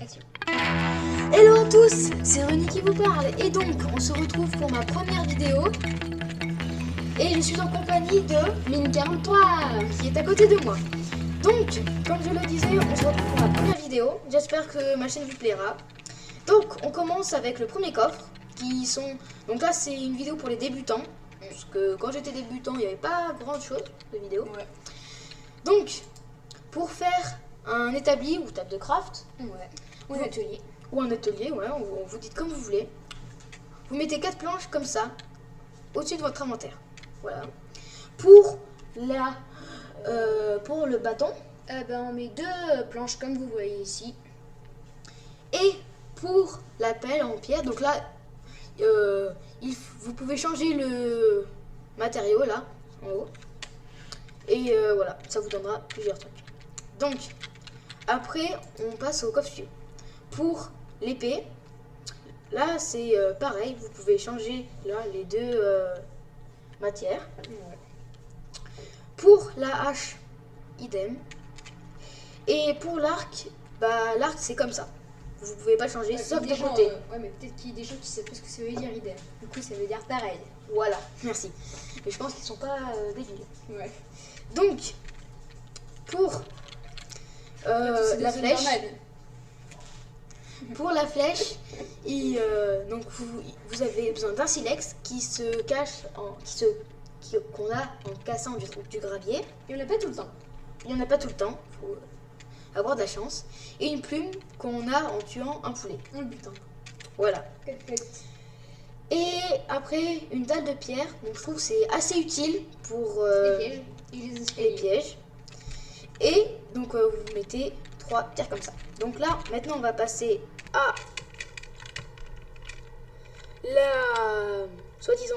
pression. Hello à tous, c'est René qui vous parle et donc on se retrouve pour ma première vidéo et je suis en compagnie de Mine43 qui est à côté de moi. Donc, comme je le disais, on se retrouve pour ma première vidéo, j'espère que ma chaîne vous plaira. Donc, on commence avec le premier coffre qui sont... Donc là, c'est une vidéo pour les débutants, parce que quand j'étais débutant, il n'y avait pas grand chose de vidéos. Ouais. Donc, pour faire un établi ou table de craft, Ouais. Ou un atelier. ou un atelier, ouais, on vous dit comme vous voulez. Vous mettez 4 planches comme ça, au-dessus de votre inventaire. Voilà. Pour le bâton On met 2 planches comme vous voyez ici. et pour la pelle en pierre. Donc là, vous pouvez changer le matériau là, en haut. Et voilà, ça vous donnera plusieurs trucs. Donc, après, on passe au coffre suivant. Pour l'épée, là c'est pareil, vous pouvez changer là les deux matières. Ouais. Pour la hache, idem. Et pour l'arc, l'arc c'est comme ça. Vous pouvez pas changer, sauf de côté. Ouais, mais peut-être qu'il y a des gens qui savent pas ce que ça veut dire idem. Du coup, ça veut dire pareil. Voilà, merci. Mais je pense qu'ils sont pas débiles. Ouais. Donc, pour la flèche, donc vous avez besoin d'un silex qui se cache qu'on a en cassant du gravier. Et on l'a pas tout le temps. Il n'y en a pas tout le temps, faut avoir de la chance. Et une plume qu'on a en tuant un poulet. On le butin. Voilà. Perfect. Et après, une dalle de pierre. Donc je trouve que c'est assez utile pour Les pièges. Et les les escaliers. pièges. Et donc vous mettez 3 pierres comme ça. Donc là, maintenant on va passer à la... Soi-disant,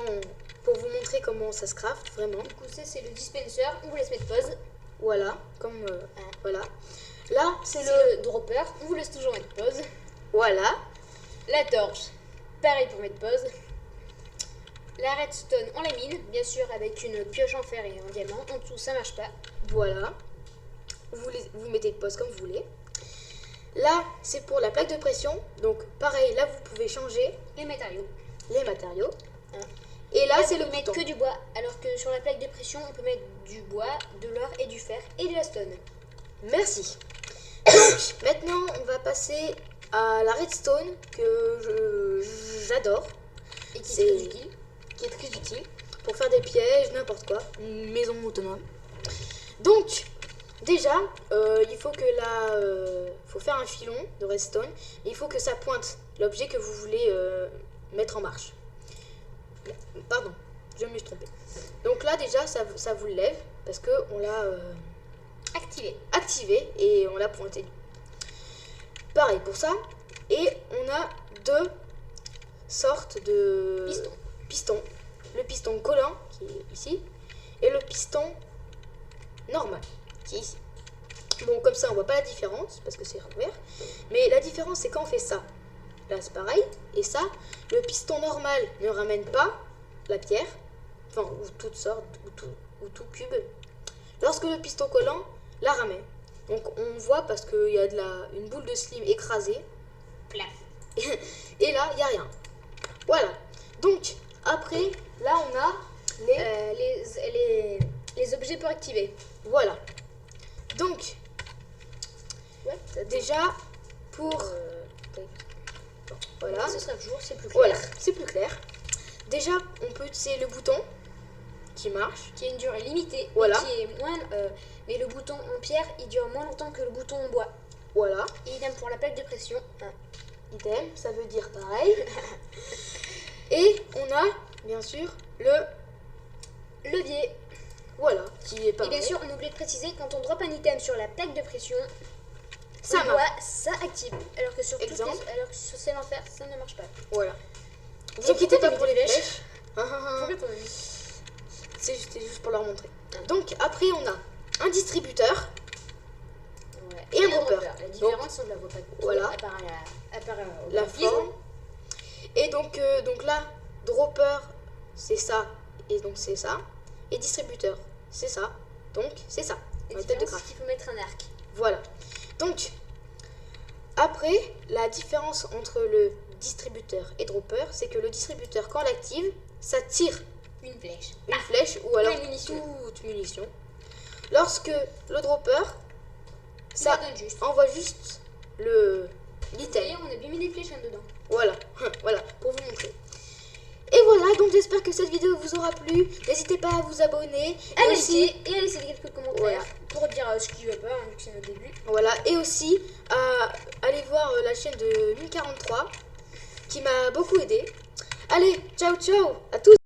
pour vous montrer comment ça se craft, vraiment. Du coup, ça, c'est le dispenser. On vous laisse mettre pause. Voilà, comme... voilà. Là, C'est le dropper. On vous laisse toujours mettre pause. Voilà. La torche. Pareil pour mettre pause. La redstone, on la mine, bien sûr, avec une pioche en fer et un diamant. En dessous, ça marche pas. Voilà. Vous mettez pause comme vous voulez. Là, c'est pour la plaque de pression. Donc, pareil, là, vous pouvez changer Les matériaux. les matériaux. Hein. Et là, Là, c'est on le peut mettre bouton. que du bois, alors que sur la plaque de pression, on peut mettre du bois, de l'or et du fer et de la stone. Merci. Donc, maintenant, on va passer à la redstone que j'adore. Et qui C'est- est très utile. Qui est très utile pour faire des pièges, n'importe quoi. Une maison autonome. Donc, déjà, il faut que faut faire un filon de redstone. Et il faut que ça pointe l'objet que vous voulez mettre en marche. Pardon, je me suis trompée. Donc là, déjà, ça vous le lève parce que on l'a Activé. activé et on l'a pointé. Pareil pour ça. Et on a 2 sortes de pistons. Le piston collant qui est ici et le piston normal qui est ici. Bon, comme ça on voit pas la différence parce que c'est ouvert. Mais la différence c'est quand on fait ça. Là c'est pareil. Et ça, le piston normal ne ramène pas la pierre. Enfin, ou toutes sortes, ou tout cube. Lorsque le piston collant la ramène. Donc on voit parce qu'il y a une boule de slime écrasée. Plaf. Et là, il n'y a rien. Voilà. Donc, après, là, on a Les objets pour activer. Voilà. Donc, Ouais. déjà, pour... voilà. Ce sera le jour, c'est plus clair. Voilà, c'est plus clair. Déjà, on peut utiliser le bouton qui marche. Qui a une durée limitée. Voilà. Mais qui est moins. Mais le bouton en pierre, il dure moins longtemps que le bouton en bois. Voilà. Et idem pour la plaque de pression. Hein. Idem, ça veut dire pareil. Et on a, bien sûr, le... Levier. Voilà, qui est Et pareil. bien sûr, on oublie de préciser, quand on drop un item sur la plaque de pression, Ça on marche. doit, ça active. Alors que sur toutes Exemple. alors que sur celle en fer, ça ne marche pas. Voilà. Vous Et inquiétez pourquoi pas pour t'as les mis des flèches. Pourquoi t'en as mis C'était juste pour leur montrer. Donc, après, on a un distributeur. Ouais. Et un dropper. La différence, on ne la voit pas trop, Voilà. à part au La graphisme. forme. Et donc là, dropper, c'est ça. Et donc, c'est ça. Et distributeur, c'est ça. Donc, c'est ça. La La tête de différence, c'est craft. qu'il faut mettre un arc. Voilà. Donc, Après, la différence entre le distributeur et dropper, c'est que le distributeur, quand on l'active, ça tire Une flèche. une flèche ou alors les munitions. toute munition. Lorsque le dropper, ça donne juste. envoie juste le l'item. D'ailleurs, on a bien mis des flèches dedans. Voilà, voilà, pour vous montrer. Et voilà, donc j'espère que cette vidéo vous aura plu. N'hésitez pas à vous abonner. À Et aussi, liker et à laisser quelques commentaires Voilà. pour dire ce qui va pas, vu que c'est notre début. voilà, et aussi à aller voir la chaîne de Mine43 qui m'a beaucoup aidé. Allez, ciao ciao à tous.